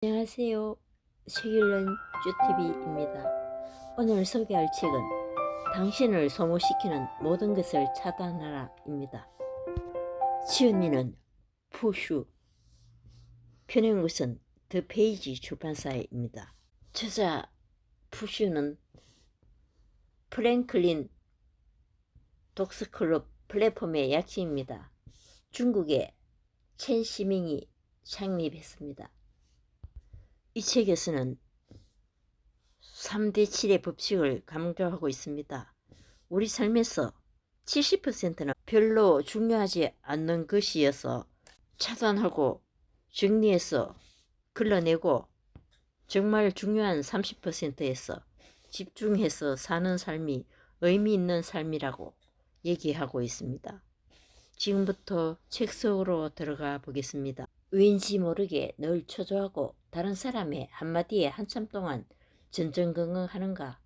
안녕하세요. 세길런 쭈TV입니다. 오늘 소개할 책은 당신을 소모시키는 모든 것을 차단하라입니다. 지은이는 푸슈, 편행것은 더 페이지 출판사입니다. 저자 푸슈는 프랭클린 독서클럽 플랫폼의 약자입니다. 중국의 첸 시밍이 창립했습니다. 이 책에서는 3대 7의 법칙을 강조하고 있습니다. 우리 삶에서 70%는 별로 중요하지 않는 것이어서 차단하고 정리해서 걸러내고 정말 중요한 30%에서 집중해서 사는 삶이 의미 있는 삶이라고 얘기하고 있습니다. 지금부터 책 속으로 들어가 보겠습니다. 왠지 모르게 늘 초조하고 다른 사람의 한마디에 한참 동안 전전긍긍하는가,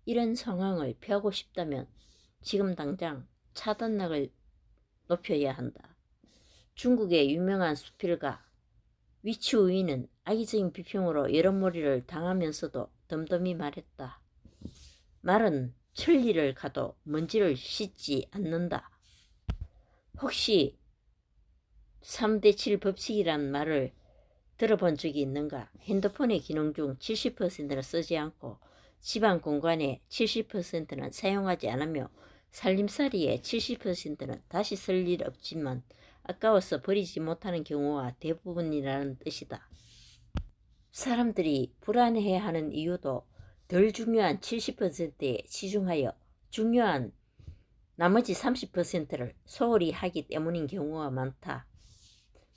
이런 상황을 피하고 싶다면 지금 당장 차단락을 높여야 한다. 중국의 유명한 수필가 위치우이는 악의적인 비평으로 여론몰이를 당하면서도 덤덤히 말했다. 말은 천리를 가도 먼지를 씻지 않는다. 혹시 3대 7 법칙이란 말을 들어본 적이 있는가? 핸드폰의 기능 중 70%는 쓰지 않고 집안 공간의 70%는 사용하지 않으며 살림살이의 70%는 다시 쓸 일 없지만 아까워서 버리지 못하는 경우가 대부분이라는 뜻이다. 사람들이 불안해하는 이유도 덜 중요한 70%에 치중하여 중요한 나머지 30%를 소홀히 하기 때문인 경우가 많다.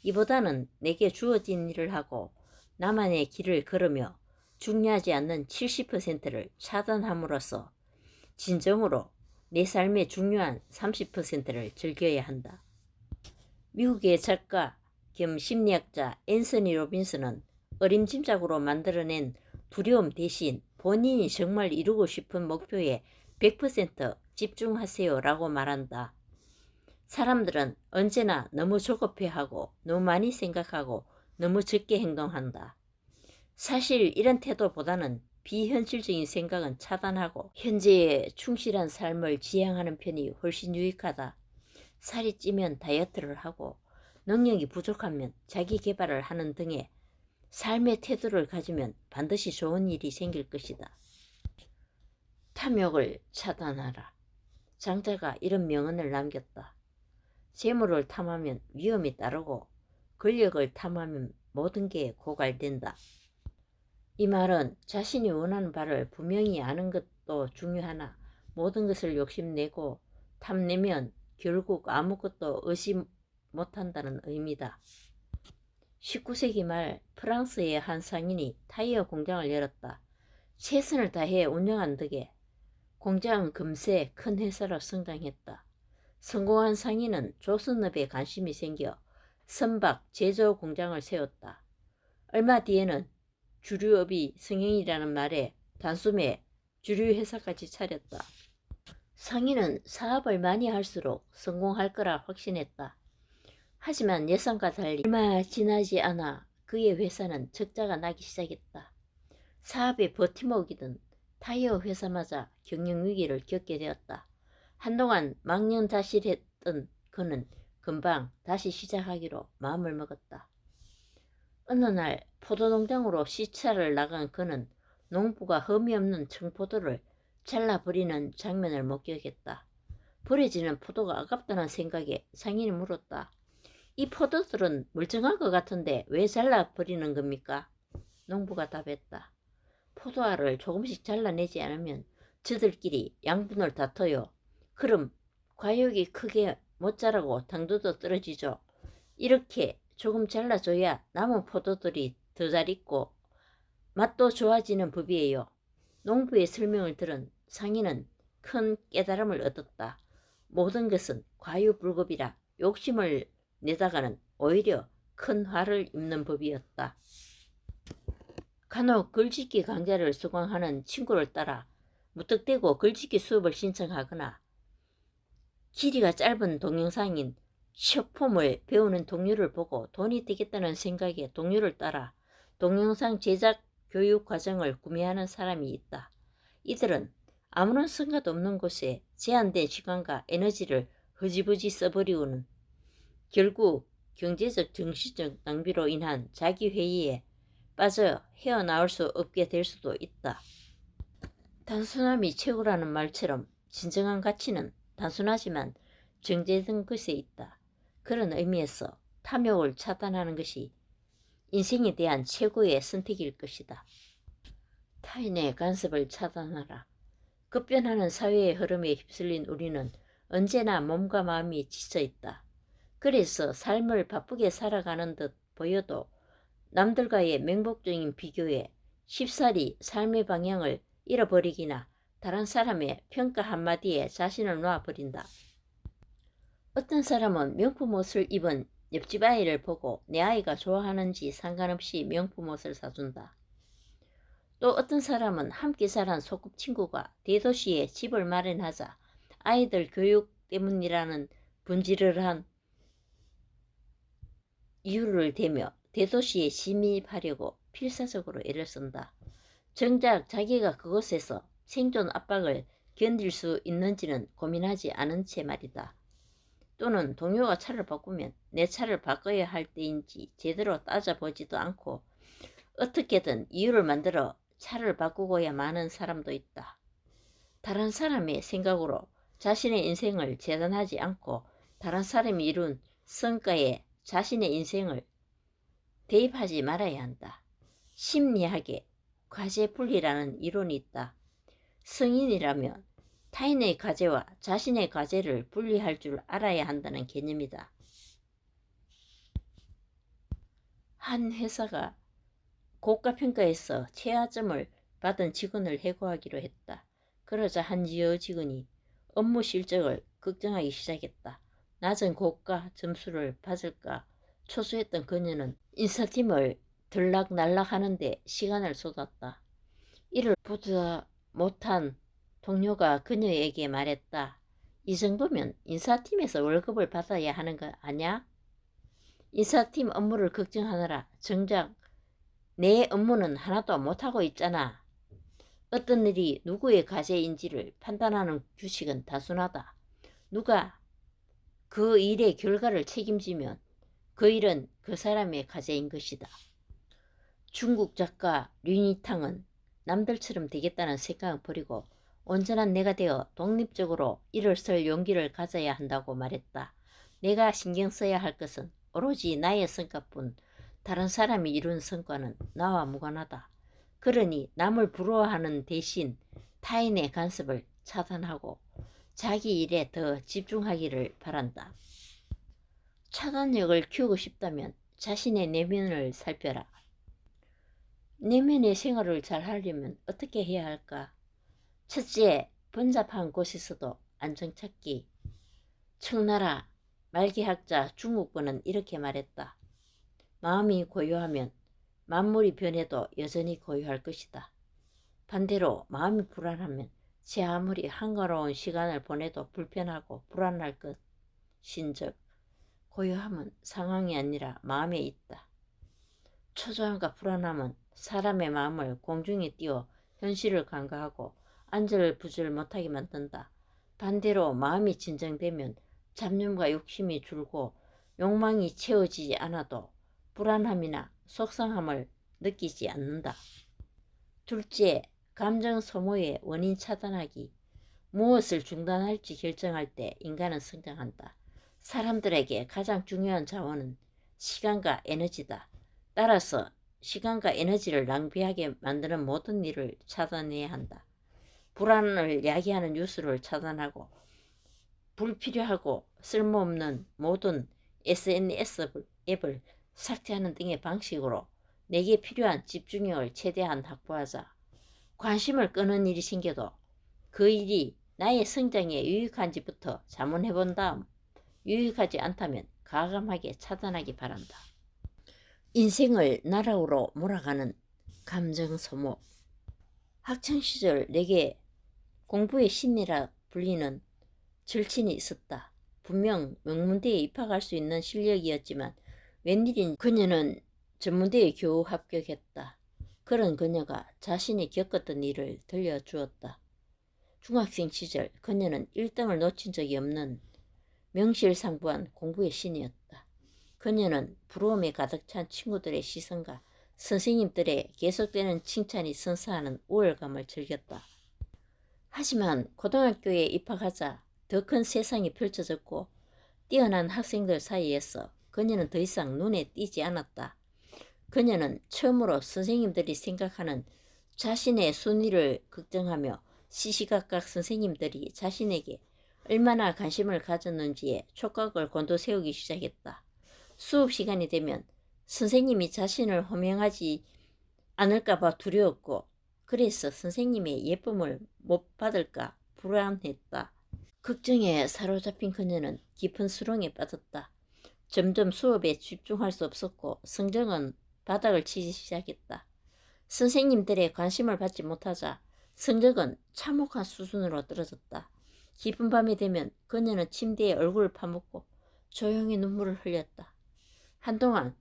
이보다는 내게 주어진 일을 하고 나만의 길을 걸으며 중요하지 않는 70%를 차단함으로써 진정으로 내 삶의 중요한 30%를 즐겨야 한다. 미국의 작가 겸 심리학자 앤서니 로빈슨은 어림짐작으로 만들어낸 두려움 대신 본인이 정말 이루고 싶은 목표에 100% 집중하세요 라고 말한다. 사람들은 언제나 너무 조급해하고 너무 많이 생각하고 너무 적게 행동한다. 사실 이런 태도보다는 비현실적인 생각은 차단하고 현재에 충실한 삶을 지향하는 편이 훨씬 유익하다. 살이 찌면 다이어트를 하고 능력이 부족하면 자기 개발을 하는 등의 삶의 태도를 가지면 반드시 좋은 일이 생길 것이다. 탐욕을 차단하라. 장자가 이런 명언을 남겼다. 재물을 탐하면 위험이 따르고 권력을 탐하면 모든 게 고갈된다. 이 말은 자신이 원하는 바를 분명히 아는 것도 중요하나 모든 것을 욕심내고 탐내면 결국 아무것도 의지 못한다는 의미다. 19세기 말 프랑스의 한 상인이 타이어 공장을 열었다. 최선을 다해 운영한 덕에 공장은 금세 큰 회사로 성장했다. 성공한 상인은 조선업에 관심이 생겨 선박 제조 공장을 세웠다. 얼마 뒤에는 주류업이 성행이라는 말에 단숨에 주류회사까지 차렸다. 상인은 사업을 많이 할수록 성공할 거라 확신했다. 하지만 예상과 달리 얼마 지나지 않아 그의 회사는 적자가 나기 시작했다. 사업의 버팀목이던 타이어 회사마저 경영위기를 겪게 되었다. 한동안 망연자실했던 그는 금방 다시 시작하기로 마음을 먹었다. 어느 날 포도농장으로 시차를 나간 그는 농부가 흠이 없는 청포도를 잘라버리는 장면을 목격했다. 버려지는 포도가 아깝다는 생각에 상인이 물었다. 이 포도들은 멀쩡한 것 같은데 왜 잘라버리는 겁니까? 농부가 답했다. 포도알을 조금씩 잘라내지 않으면 저들끼리 양분을 다퉈요. 그럼 과육이 크게 못 자라고 당도도 떨어지죠. 이렇게 조금 잘라줘야 남은 포도들이 더 잘 익고 맛도 좋아지는 법이에요. 농부의 설명을 들은 상인은 큰 깨달음을 얻었다. 모든 것은 과유불급이라 욕심을 내다가는 오히려 큰 화를 입는 법이었다. 간혹 글짓기 강좌를 수강하는 친구를 따라 무턱대고 글짓기 수업을 신청하거나 길이가 짧은 동영상인 숏폼을 배우는 동료를 보고 돈이 되겠다는 생각에 동료를 따라 동영상 제작 교육 과정을 구매하는 사람이 있다. 이들은 아무런 성과도 없는 곳에 제한된 시간과 에너지를 흐지부지 써버리고는 결국 경제적 정신적 낭비로 인한 자기회의에 빠져 헤어나올 수 없게 될 수도 있다. 단순함이 최고라는 말처럼 진정한 가치는 단순하지만 정제된 것에 있다. 그런 의미에서 탐욕을 차단하는 것이 인생에 대한 최고의 선택일 것이다. 타인의 간섭을 차단하라. 급변하는 사회의 흐름에 휩쓸린 우리는 언제나 몸과 마음이 지쳐 있다. 그래서 삶을 바쁘게 살아가는 듯 보여도 남들과의 맹목적인 비교에 쉽사리 삶의 방향을 잃어버리기나 다른 사람의 평가 한마디에 자신을 놓아버린다. 어떤 사람은 명품 옷을 입은 옆집 아이를 보고 내 아이가 좋아하는지 상관없이 명품 옷을 사준다. 또 어떤 사람은 함께 자란 소꿉친구가 대도시에 집을 마련하자 아이들 교육 때문이라는 분지를한 이유를 대며 대도시에 침입하려고 필사적으로 애를 쓴다. 정작 자기가 그곳에서 생존 압박을 견딜 수 있는지는 고민하지 않은 채 말이다. 또는 동료가 차를 바꾸면 내 차를 바꿔야 할 때인지 제대로 따져보지도 않고 어떻게든 이유를 만들어 차를 바꾸고야 마는 사람도 있다. 다른 사람의 생각으로 자신의 인생을 재단하지 않고 다른 사람이 이룬 성과에 자신의 인생을 대입하지 말아야 한다. 심리학에 과제분리라는 이론이 있다. 성인이라면 타인의 과제와 자신의 과제를 분리할 줄 알아야 한다는 개념이다. 한 회사가 고가평가에서 최하점을 받은 직원을 해고하기로 했다. 그러자 한 여직원이 업무 실적을 걱정하기 시작했다. 낮은 고가 점수를 받을까 초조했던 그녀는 인사팀을 들락날락하는데 시간을 쏟았다. 이를 보다 못한 동료가 그녀에게 말했다. 이 정도면 인사팀에서 월급을 받아야 하는 거 아냐? 인사팀 업무를 걱정하느라 정작 내 업무는 하나도 못하고 있잖아. 어떤 일이 누구의 과제인지를 판단하는 규칙은 단순하다. 누가 그 일의 결과를 책임지면 그 일은 그 사람의 과제인 것이다. 중국 작가 류니탕은 남들처럼 되겠다는 생각을 버리고 온전한 내가 되어 독립적으로 일을 쓸 용기를 가져야 한다고 말했다. 내가 신경 써야 할 것은 오로지 나의 성과뿐 다른 사람이 이룬 성과는 나와 무관하다. 그러니 남을 부러워하는 대신 타인의 간섭을 차단하고 자기 일에 더 집중하기를 바란다. 차단력을 키우고 싶다면 자신의 내면을 살펴라. 내면의 생활을 잘 하려면 어떻게 해야 할까? 첫째, 번잡한 곳에서도 안정 찾기. 청나라 말기학자 중국어는 이렇게 말했다. 마음이 고요하면 만물이 변해도 여전히 고요할 것이다. 반대로 마음이 불안하면 제 아무리 한가로운 시간을 보내도 불편하고 불안할 것인즉 고요함은 상황이 아니라 마음에 있다. 초조함과 불안함은 사람의 마음을 공중에 띄워 현실을 간과하고 안절부절 못하게 만든다. 반대로 마음이 진정되면 잡념과 욕심이 줄고 욕망이 채워지지 않아도 불안함이나 속상함을 느끼지 않는다. 둘째, 감정 소모의 원인 차단하기. 무엇을 중단할지 결정할 때 인간은 성장한다. 사람들에게 가장 중요한 자원은 시간과 에너지다. 따라서 시간과 에너지를 낭비하게 만드는 모든 일을 차단해야 한다. 불안을 야기하는 뉴스를 차단하고 불필요하고 쓸모없는 모든 SNS 앱을 삭제하는 등의 방식으로 내게 필요한 집중력을 최대한 확보하자. 관심을 끄는 일이 생겨도 그 일이 나의 성장에 유익한지부터 자문해본 다음 유익하지 않다면 과감하게 차단하기 바란다. 인생을 나락으로 몰아가는 감정 소모. 학창시절 내게 공부의 신이라 불리는 절친이 있었다. 분명 명문대에 입학할 수 있는 실력이었지만 웬일인 그녀는 전문대에 겨우 합격했다. 그런 그녀가 자신이 겪었던 일을 들려주었다. 중학생 시절 그녀는 1등을 놓친 적이 없는 명실상부한 공부의 신이었다. 그녀는 부러움에 가득 찬 친구들의 시선과 선생님들의 계속되는 칭찬이 선사하는 우월감을 즐겼다. 하지만 고등학교에 입학하자 더 큰 세상이 펼쳐졌고 뛰어난 학생들 사이에서 그녀는 더 이상 눈에 띄지 않았다. 그녀는 처음으로 선생님들이 생각하는 자신의 순위를 걱정하며 시시각각 선생님들이 자신에게 얼마나 관심을 가졌는지에 촉각을 곤두세우기 시작했다. 수업 시간이 되면 선생님이 자신을 호명하지 않을까봐 두려웠고, 그래서 선생님의 예쁨을 못 받을까 불안했다. 걱정에 사로잡힌 그녀는 깊은 수렁에 빠졌다. 점점 수업에 집중할 수 없었고 성적은 바닥을 치기 시작했다. 선생님들의 관심을 받지 못하자 성적은 참혹한 수준으로 떨어졌다. 깊은 밤이 되면 그녀는 침대에 얼굴을 파묻고 조용히 눈물을 흘렸다. 한동안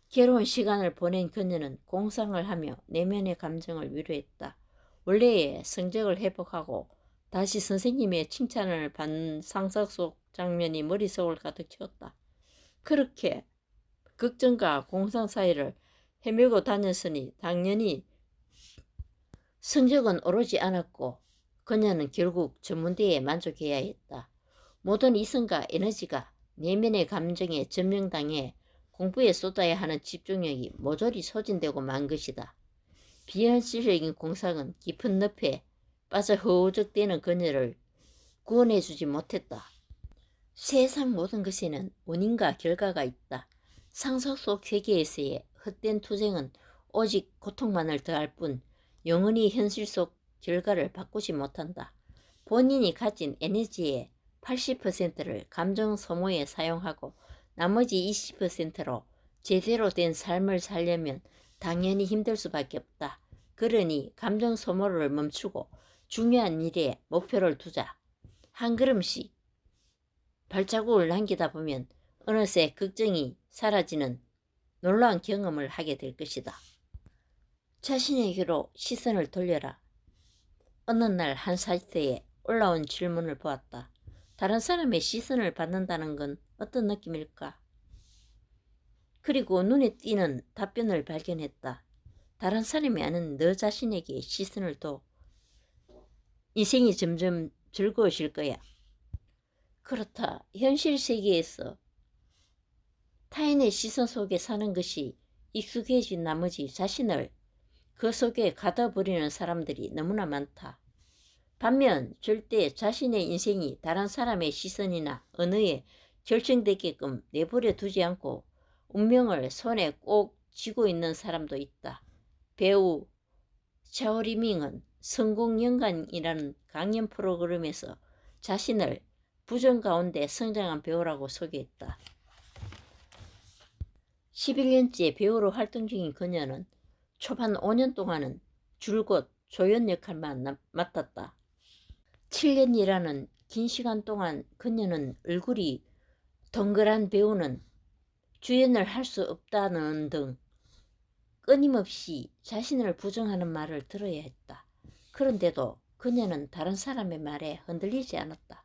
괴로운 시간을 보낸 그녀는 공상을 하며 내면의 감정을 위로했다. 원래의 성적을 회복하고 다시 선생님의 칭찬을 받는 상상 속 장면이 머릿속을 가득 채웠다. 그렇게 걱정과 공상 사이를 헤매고 다녔으니 당연히 성적은 오르지 않았고 그녀는 결국 전문대에 만족해야 했다. 모든 이성과 에너지가 내면의 감정에 점령당해 공부에 쏟아야 하는 집중력이 모조리 소진되고 만 것이다. 비현실적인 공상은 깊은 늪에 빠져 허우적대는 그녀를 구원해주지 못했다. 세상 모든 것에는 원인과 결과가 있다. 상상 속 세계에서의 헛된 투쟁은 오직 고통만을 더할 뿐 영원히 현실 속 결과를 바꾸지 못한다. 본인이 가진 에너지의 80%를 감정 소모에 사용하고 나머지 20%로 제대로 된 삶을 살려면 당연히 힘들 수밖에 없다. 그러니 감정 소모를 멈추고 중요한 일에 목표를 두자. 한 걸음씩 발자국을 남기다 보면 어느새 걱정이 사라지는 놀라운 경험을 하게 될 것이다. 자신에게로 시선을 돌려라. 어느 날 한 사이트에 올라온 질문을 보았다. 다른 사람의 시선을 받는다는 건 어떤 느낌일까? 그리고 눈에 띄는 답변을 발견했다. 다른 사람이 아는 너 자신에게 시선을 둬. 인생이 점점 즐거워질 거야. 그렇다. 현실 세계에서 타인의 시선 속에 사는 것이 익숙해진 나머지 자신을 그 속에 가둬버리는 사람들이 너무나 많다. 반면 절대 자신의 인생이 다른 사람의 시선이나 언어에 결정되게끔 내버려 두지 않고 운명을 손에 꼭 쥐고 있는 사람도 있다. 배우 샤오리밍은 성공연관이라는 강연 프로그램에서 자신을 부정 가운데 성장한 배우라고 소개했다. 11년째 배우로 활동 중인 그녀는 초반 5년 동안은 줄곧 조연 역할만 맡았다. 7년이라는 긴 시간 동안 그녀는 얼굴이 동그란 배우는 주연을 할 수 없다는 등 끊임없이 자신을 부정하는 말을 들어야 했다. 그런데도 그녀는 다른 사람의 말에 흔들리지 않았다.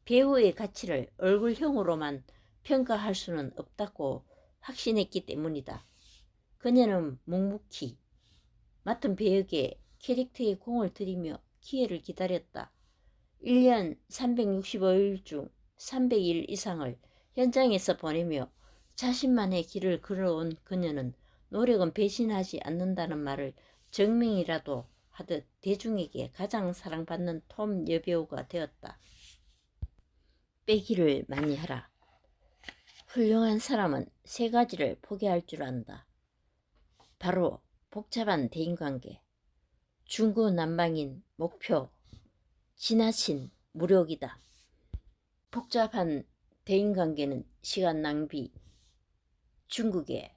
배우의 가치를 얼굴형으로만 평가할 수는 없다고 확신했기 때문이다. 그녀는 묵묵히 맡은 배역에 캐릭터에 공을 들이며 기회를 기다렸다. 1년 365일 중 300일 이상을 현장에서 보내며 자신만의 길을 걸어온 그녀는 노력은 배신하지 않는다는 말을 증명이라도 하듯 대중에게 가장 사랑받는 톰 여배우가 되었다. 빼기를 많이 하라. 훌륭한 사람은 세 가지를 포기할 줄 안다. 바로 복잡한 대인관계, 중구난방인 목표, 지나친 무력이다. 복잡한 대인관계는 시간 낭비. 중국의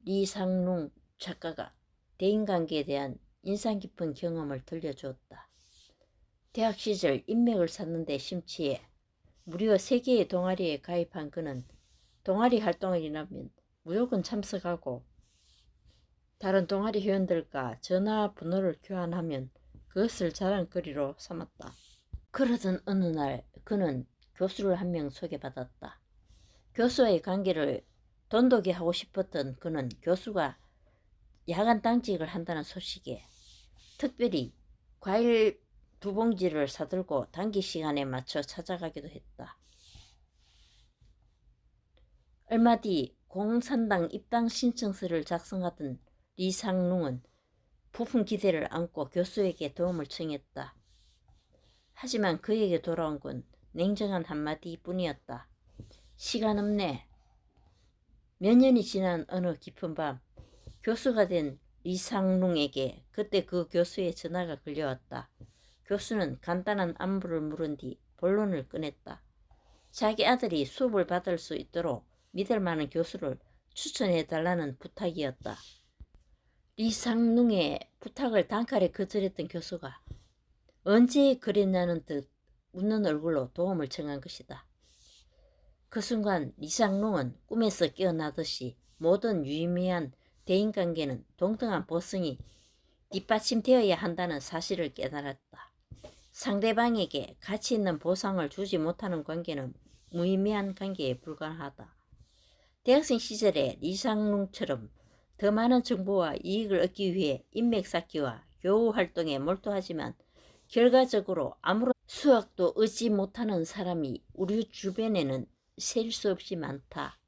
리상룽 작가가 대인관계에 대한 인상 깊은 경험을 들려주었다. 대학 시절 인맥을 쌓는 데 심취해 무려 3개의 동아리에 가입한 그는 동아리 활동을 이라면 무조건 참석하고 다른 동아리 회원들과 전화번호를 교환하면 그것을 자랑거리로 삼았다. 그러던 어느 날 그는 교수를 한 명 소개받았다. 교수와의 관계를 돈독히 하고 싶었던 그는 교수가 야간 당직을 한다는 소식에 특별히 과일 2봉지를 사들고 단기 시간에 맞춰 찾아가기도 했다. 얼마 뒤 공산당 입당 신청서를 작성하던 리상룽은 부푼 기대를 안고 교수에게 도움을 청했다. 하지만 그에게 돌아온 건 냉정한 한마디뿐이었다. 시간 없네. 몇 년이 지난 어느 깊은 밤 교수가 된 리상룽에게 그때 그 교수의 전화가 걸려왔다. 교수는 간단한 안부를 물은 뒤 본론을 꺼냈다. 자기 아들이 수업을 받을 수 있도록 믿을 만한 교수를 추천해달라는 부탁이었다. 리상룽의 부탁을 단칼에 거절했던 교수가 언제 그랬냐는 듯 웃는 얼굴로 도움을 청한 것이다. 그 순간 리상룽은 꿈에서 깨어나듯이 모든 유의미한 대인관계는 동등한 보상이 뒷받침되어야 한다는 사실을 깨달았다. 상대방에게 가치 있는 보상을 주지 못하는 관계는 무의미한 관계에 불과하다. 대학생 시절에 리상룽처럼 더 많은 정보와 이익을 얻기 위해 인맥 쌓기와 교우 활동에 몰두하지만 결과적으로 아무런 수확도 얻지 못하는 사람이 우리 주변에는 셀 수 없이 많다.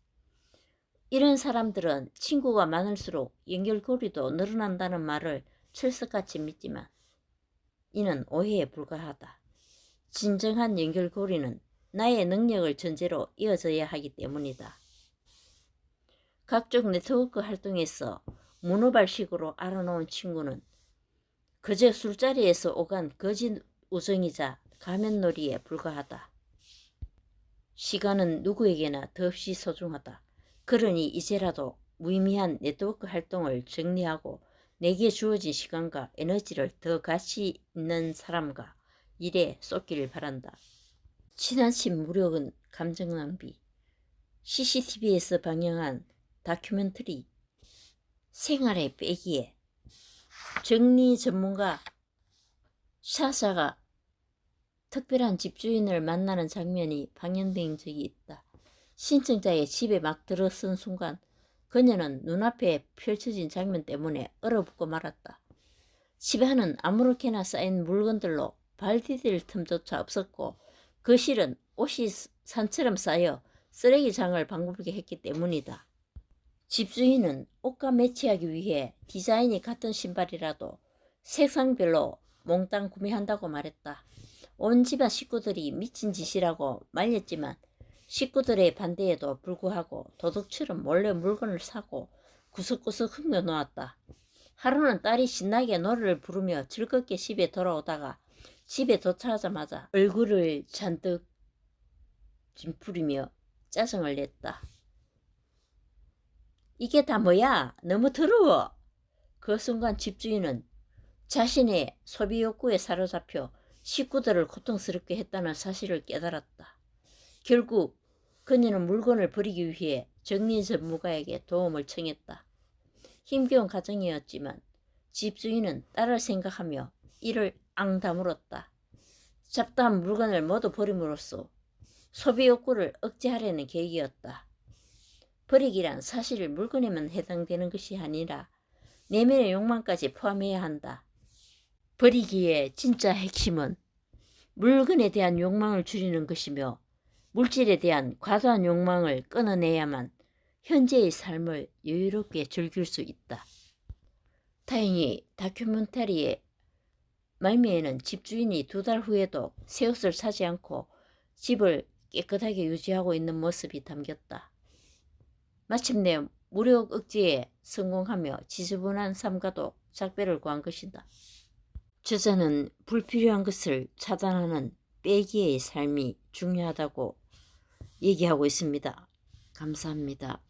이런 사람들은 친구가 많을수록 연결고리도 늘어난다는 말을 철석같이 믿지만 이는 오해에 불과하다. 진정한 연결고리는 나의 능력을 전제로 이어져야 하기 때문이다. 각종 네트워크 활동에서 문어발식으로 알아놓은 친구는 그저 술자리에서 오간 거짓 우정이자 가면놀이에 불과하다. 시간은 누구에게나 더없이 소중하다. 그러니 이제라도 무의미한 네트워크 활동을 정리하고 내게 주어진 시간과 에너지를 더 가치 있는 사람과 일에 쏟기를 바란다. 지나친 무력은 감정 낭비. CCTV에서 방영한 다큐멘터리 생활의 빼기에 정리 전문가 샤샤가 특별한 집주인을 만나는 장면이 방영된 적이 있다. 신청자의 집에 막 들어선 순간 그녀는 눈앞에 펼쳐진 장면 때문에 얼어붙고 말았다. 집 안은 아무렇게나 쌓인 물건들로 발 디딜 틈조차 없었고 그 실은 옷이 산처럼 쌓여 쓰레기장을 방불케 했기 때문이다. 집주인은 옷과 매치하기 위해 디자인이 같은 신발이라도 색상별로 몽땅 구매한다고 말했다. 온 집안 식구들이 미친 짓이라고 말렸지만 식구들의 반대에도 불구하고 도둑처럼 몰래 물건을 사고 구석구석 흠겨놓았다. 하루는 딸이 신나게 노래를 부르며 즐겁게 집에 돌아오다가 집에 도착하자마자 얼굴을 잔뜩 찜푸리며 짜증을 냈다. 이게 다 뭐야? 너무 더러워. 그 순간 집주인은 자신의 소비 욕구에 사로잡혀 식구들을 고통스럽게 했다는 사실을 깨달았다. 결국 그녀는 물건을 버리기 위해 정리 전문가에게 도움을 청했다. 힘겨운 과정이었지만 집주인은 딸을 생각하며 이를 앙다물었다. 잡다한 물건을 모두 버림으로써 소비 욕구를 억제하려는 계획이었다. 버리기란 사실 물건에만 해당되는 것이 아니라 내면의 욕망까지 포함해야 한다. 버리기의 진짜 핵심은 물건에 대한 욕망을 줄이는 것이며 물질에 대한 과도한 욕망을 끊어내야만 현재의 삶을 여유롭게 즐길 수 있다. 다행히 다큐멘터리의 말미에는 집주인이 2달 후에도 새 옷을 사지 않고 집을 깨끗하게 유지하고 있는 모습이 담겼다. 마침내 무력 억제에 성공하며 지저분한 삶과도 작별을 구한 것이다. 저자는 불필요한 것을 차단하는 빼기의 삶이 중요하다고 얘기하고 있습니다. 감사합니다.